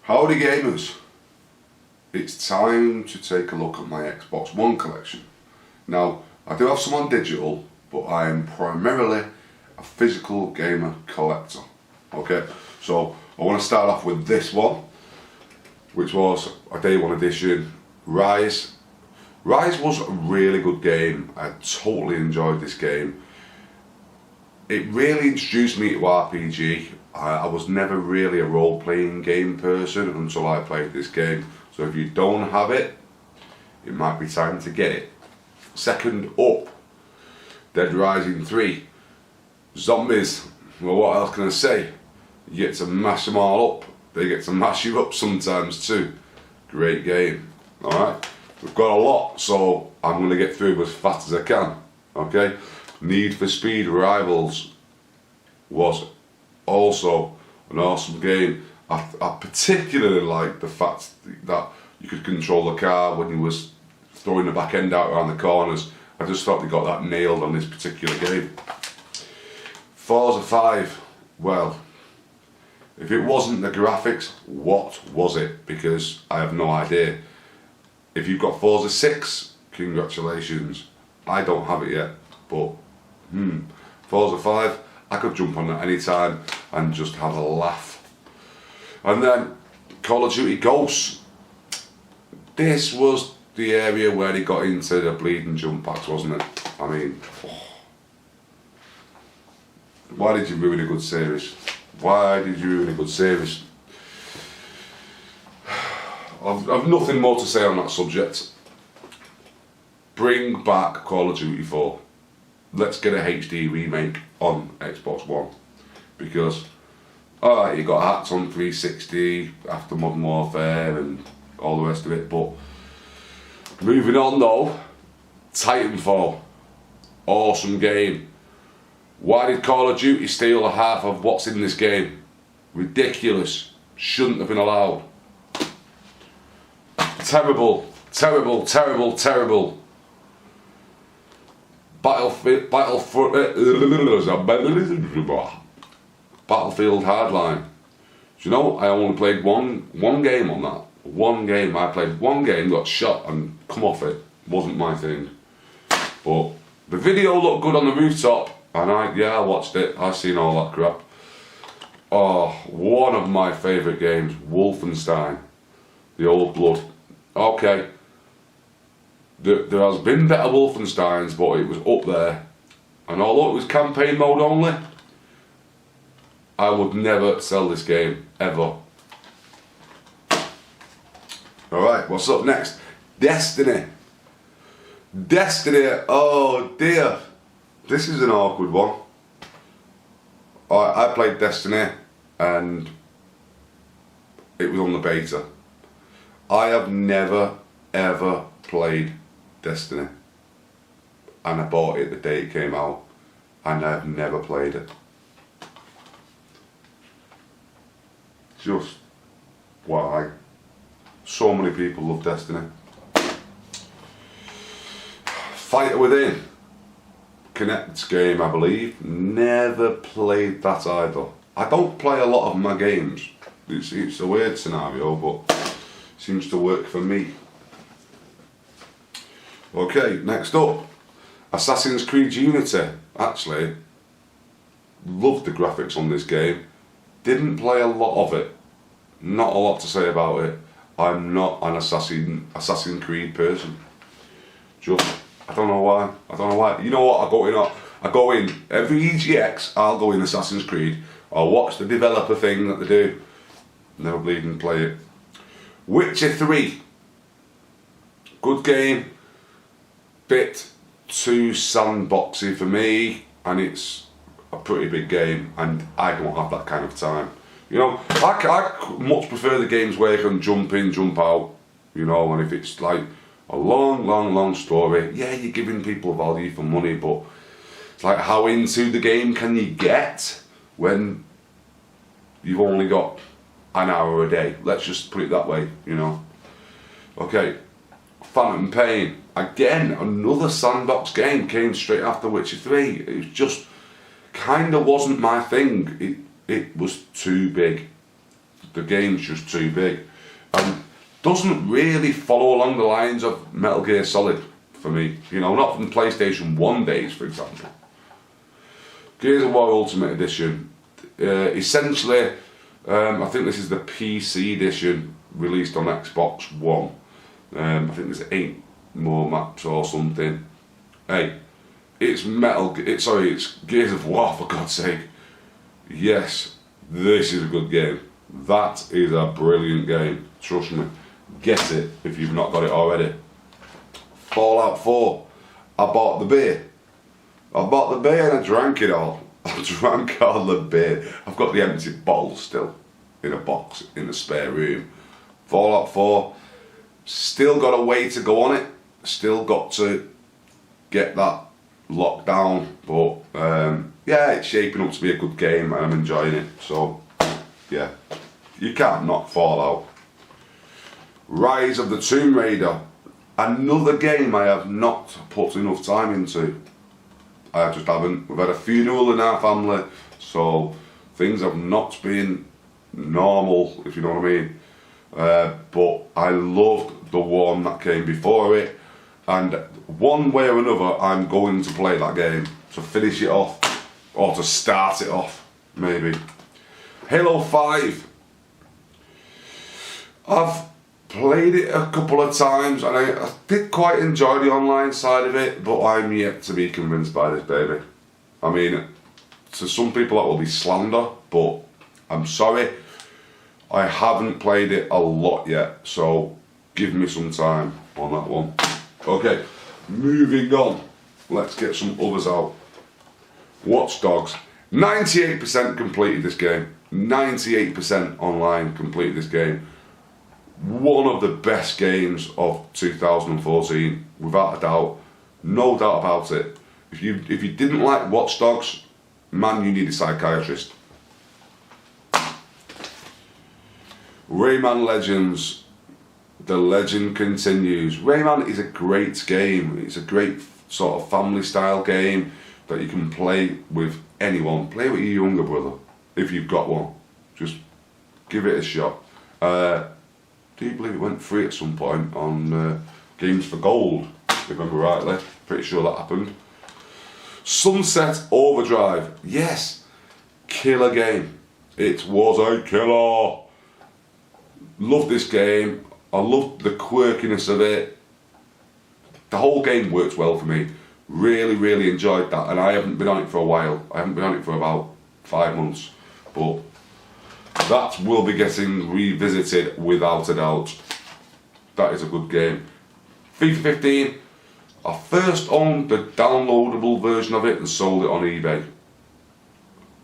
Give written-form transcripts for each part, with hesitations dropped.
Howdy gamers, it's time to take a look at my Xbox One collection. Now, I do have some on digital, but I am primarily a physical gamer collector. Okay, so I want to start off with this one, which was a day one edition, Rise. Rise was a really good game. I totally enjoyed this game. It really introduced me to RPG. I was never really a role-playing game person until I played this game. So if you don't have it, it might be time to get it. Second up, Dead Rising 3. Zombies. Well, what else can I say? You get to mash them all up. They get to mash you up sometimes too. Great game. Alright, we've got a lot, so I'm going to get through as fast as I can. Okay, Need for Speed Rivals was also an awesome game. I particularly liked the fact that you could control the car when you was throwing the back end out around the corners. I just thought they got that nailed on this particular game. Forza 5, well, if it wasn't the graphics, what was it? Because I have no idea. If you've got Forza 6, congratulations. I don't have it yet, but Forza 5, I could jump on that anytime and just have a laugh. And then Call of Duty Ghosts. This was the area where they got into the bleeding jump packs, wasn't it? I mean, why did you ruin a good series? Why did you ruin a good series? I've nothing more to say on that subject. Bring back Call of Duty 4. Let's get a HD remake on Xbox One. Because, alright, you got hats on 360 after Modern Warfare and all the rest of it, but moving on though, Titanfall. Awesome game. Why did Call of Duty steal half of what's in this game? Ridiculous. Shouldn't have been allowed. Terrible, terrible, terrible, terrible. Battlefield Hardline. Do you know, I only played one game on that. One game. I played one game, got shot and come off it. Wasn't my thing. But the video looked good on the rooftop, and I watched it. I seen all that crap. Oh, one of my favourite games, Wolfenstein. The Old Blood. Okay. There has been better Wolfensteins, but it was up there. And although it was campaign mode only, I would never sell this game, ever. Alright, what's up next? Destiny. Destiny, oh dear. This is an awkward one. I played Destiny and it was on the beta. I have never ever played Destiny, and I bought it the day it came out, and I've never played it. Just why? So many people love Destiny. Fighter Within, Kinect's game, I believe. Never played that either. I don't play a lot of my games. It's a weird scenario, but it seems to work for me. Okay, next up, Assassin's Creed Unity. Actually, loved the graphics on this game. Didn't play a lot of it. Not a lot to say about it. I'm not an Assassin's Creed person. Just, I don't know why. You know what? I go in every EGX. I'll go in Assassin's Creed. I'll watch the developer thing that they do. Never bleeding play it. Witcher 3. Good game. Bit too sandboxy for me, and it's a pretty big game, and I don't have that kind of time. You know, I much prefer the games where you can jump in, jump out, you know, and if it's like a long story, yeah, you're giving people value for money, but it's like, how into the game can you get when you've only got an hour a day? Let's just put it that way, you know. Okay, Phantom Pain. Again, another sandbox game, came straight after Witcher 3. It was just kind of wasn't my thing. It was too big. the game's just too big. And doesn't really follow along the lines of Metal Gear Solid for me. You know, not from PlayStation 1 days, for example. Gears of War Ultimate Edition. Essentially, I think this is the PC edition released on Xbox One. I think there's 8 more maps or something. Hey, it's it's Gears of War, for God's sake. Yes, this is a good game. That is a brilliant game. Trust me. Get it if you've not got it already. Fallout 4. I bought the beer. and I drank it all. I drank all the beer. I've got the empty bottle still in a box in the spare room. Fallout 4. Still got a way to go on it. Still got to get that locked down. But yeah, it's shaping up to be a good game and I'm enjoying it. So yeah, you can't knock Fallout. Rise of the Tomb Raider. Another game I have not put enough time into. I just haven't. We've had a funeral in our family, so things have not been normal, if you know what I mean. But I loved the one that came before it, and one way or another I'm going to play that game to finish it off, or to start it off, maybe. Halo 5. I've played it a couple of times and I did quite enjoy the online side of it, but I'm yet to be convinced by this baby. I mean, to some people that will be slander, but I'm sorry, I haven't played it a lot yet, so give me some time on that one. Okay, moving on, let's get some others out. Watch Dogs. 98% completed this game. 98% online completed this game. One of the best games of 2014, without a doubt, no doubt about it. If you didn't like Watch Dogs, man, you need a psychiatrist. Rayman Legends, the legend continues. Rayman is a great game. It's a great sort of family style game that you can play with anyone. Play with your younger brother if you've got one. Just give it a shot. Do you believe it went free at some point on Games for Gold, if I remember rightly? Pretty sure that happened. Sunset Overdrive. Yes, killer game. It was a killer. Loved this game. I loved the quirkiness of it. The whole game worked well for me. Really, really enjoyed that. And I haven't been on it for a while. I haven't been on it for about 5 months. But that will be getting revisited without a doubt. That is a good game. FIFA 15. I first owned the downloadable version of it and sold it on eBay.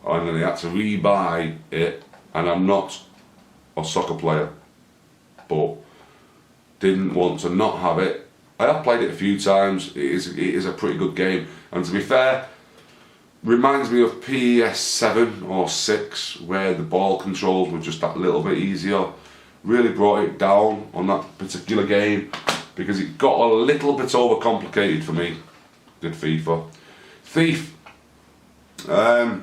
And then I had to rebuy it. And I'm not a soccer player, but didn't want to not have it. I have played it a few times. It is a pretty good game. And to be fair, reminds me of PS7 or 6, where the ball controls were just that little bit easier. Really brought it down on that particular game because it got a little bit overcomplicated for me. Did FIFA. Thief. I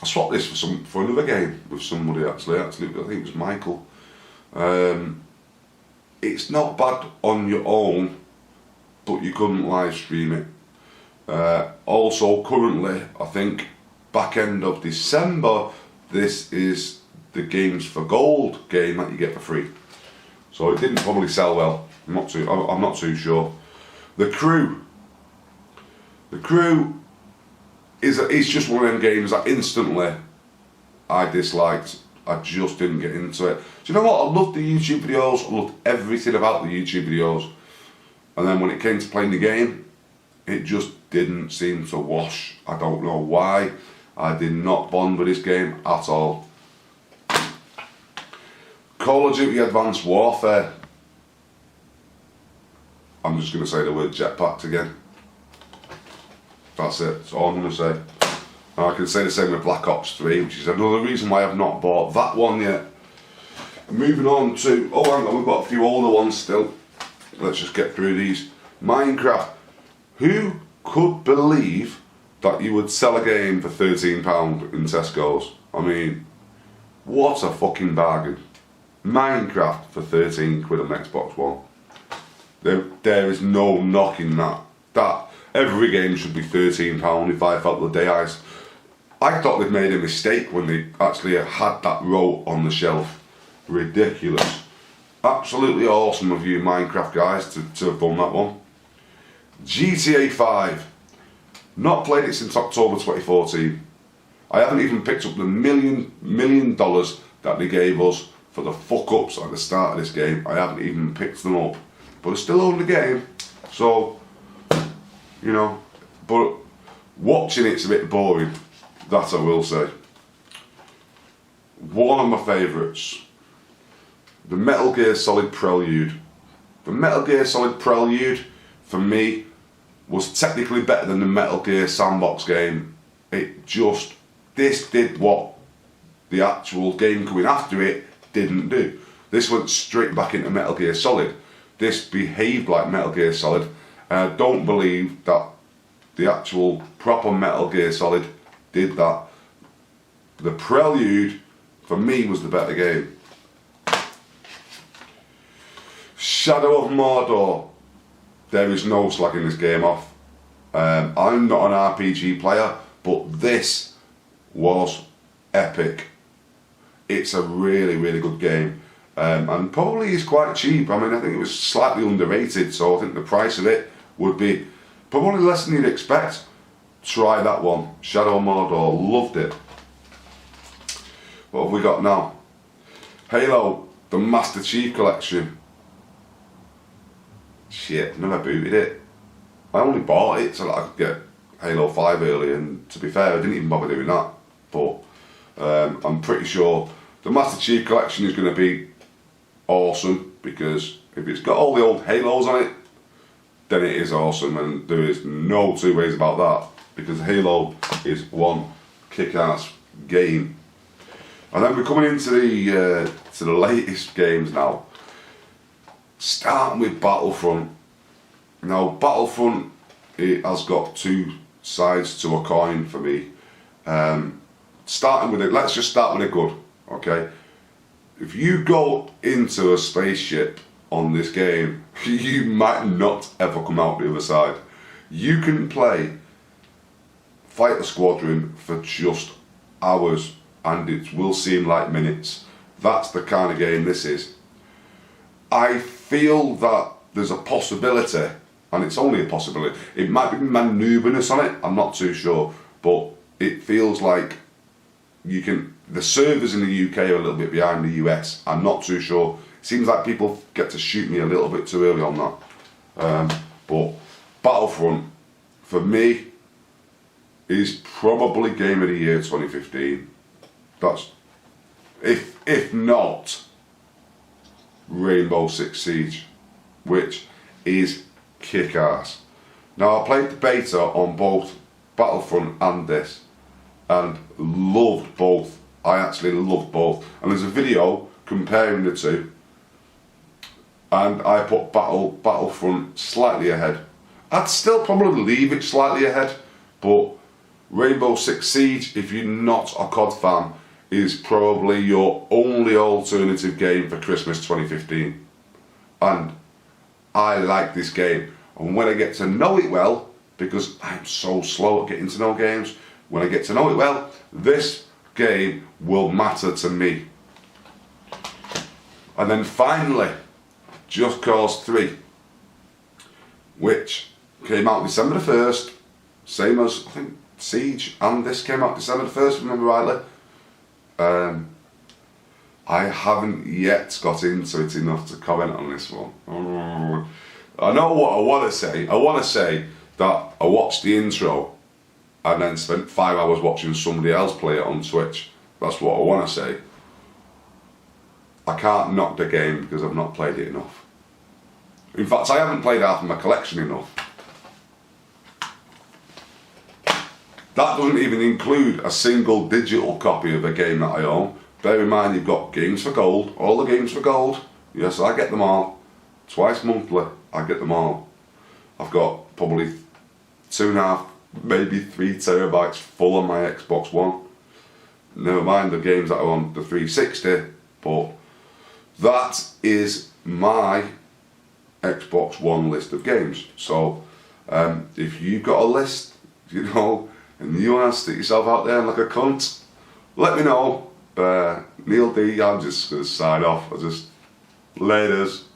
swapped this for another game with somebody actually. I think it was Michael. It's not bad on your own, but you couldn't live stream it. Also currently, I think back end of December, this is the Games for Gold game that you get for free. So it didn't probably sell well. I'm not too sure. The Crew. The Crew is just one of them games that instantly I disliked. I just didn't get into it. Do you know what? I loved the YouTube videos. I loved everything about the YouTube videos. And then when it came to playing the game, it just didn't seem to wash. I don't know why. I did not bond with this game at all. Call of Duty Advanced Warfare. I'm just going to say the word jetpacked again. That's it. That's all I'm going to say. And I can say the same with Black Ops 3, which is another reason why I've not bought that one yet. Moving on to... Oh, hang on, we've got a few older ones still. Let's just get through these. Minecraft. Who could believe that you would sell a game for £13 in Tesco's? I mean, What a fucking bargain. Minecraft for 13 quid on Xbox One. There is no knocking that. Every game should be £13 if I felt the day I thought they'd made a mistake when they actually had that row on the shelf. Ridiculous. Absolutely awesome of you Minecraft guys to have done that one. GTA 5. Not played it since October 2014. I haven't even picked up the million dollars that they gave us for the fuck-ups at the start of this game. I haven't even picked them up. But I still own the game. So, you know, but watching it's a bit boring. That I will say. One of my favourites. The Metal Gear Solid Prelude. The Metal Gear Solid Prelude, for me, was technically better than the Metal Gear Sandbox game. This did what the actual game coming after it didn't do. This went straight back into Metal Gear Solid. This behaved like Metal Gear Solid. And I don't believe that the actual proper Metal Gear Solid did that. The Prelude, for me, was the better game. Shadow of Mordor. There is no slagging this game off. I'm not an RPG player, but this was epic. It's a really, really good game. And probably is quite cheap. I mean, I think it was slightly underrated, so I think the price of it would be probably less than you'd expect. Try that one. Shadow of Mordor. Loved it. What have we got now? Halo, the Master Chief Collection. Shit, never booted it. I only bought it so that I could get Halo 5 early, and to be fair, I didn't even bother doing that. But I'm pretty sure the Master Chief Collection is going to be awesome, because if it's got all the old Halos on it, then it is awesome, and there is no two ways about that, because Halo is one kick-ass game. And then we're coming into the latest games now. Starting with Battlefront. Now, Battlefront, it has got two sides to a coin for me. Starting with it, let's just start with it good, okay? If you go into a spaceship on this game, you might not ever come out the other side. You can play Fighter Squadron for just hours, and it will seem like minutes. That's the kind of game this is. I feel that there's a possibility, and it's only a possibility, it might be manoeuvreness on it, I'm not too sure, but it feels like the servers in the UK are a little bit behind the US, I'm not too sure. It seems like people get to shoot me a little bit too early on that. But Battlefront, for me, is probably Game of the Year 2015. That's, if not, Rainbow Six Siege, which is kick-ass. Now, I played the beta on both Battlefront and this, and loved both. I actually loved both. And there's a video comparing the two, and I put Battlefront slightly ahead. I'd still probably leave it slightly ahead, but Rainbow Six Siege, if you're not a COD fan, is probably your only alternative game for Christmas 2015. And I like this game. And when I get to know it well, because I'm so slow at getting to know games, when I get to know it well, this game will matter to me. And then finally, Just Cause 3, which came out December the 1st, same as, I think, Siege, and this came out December the 1st, if I remember rightly. I haven't yet got into it enough to comment on this one. I know what I want to say. I want to say that I watched the intro and then spent 5 hours watching somebody else play it on Twitch. That's what I want to say. I can't knock the game because I've not played it enough. In fact, I haven't played half of my collection enough. That doesn't even include a single digital copy of a game that I own. Bear in mind, you've got games for gold, all the games for gold. Yes, I get them all. Twice monthly, I get them all. I've got probably 2.5, maybe 3 terabytes full on my Xbox One. never mind the games that are on the 360, but that is my Xbox One list of games. So if you've got a list, you know, and you want to stick yourself out there like a cunt, let me know. Neil D, I'm just going to sign off. Laters.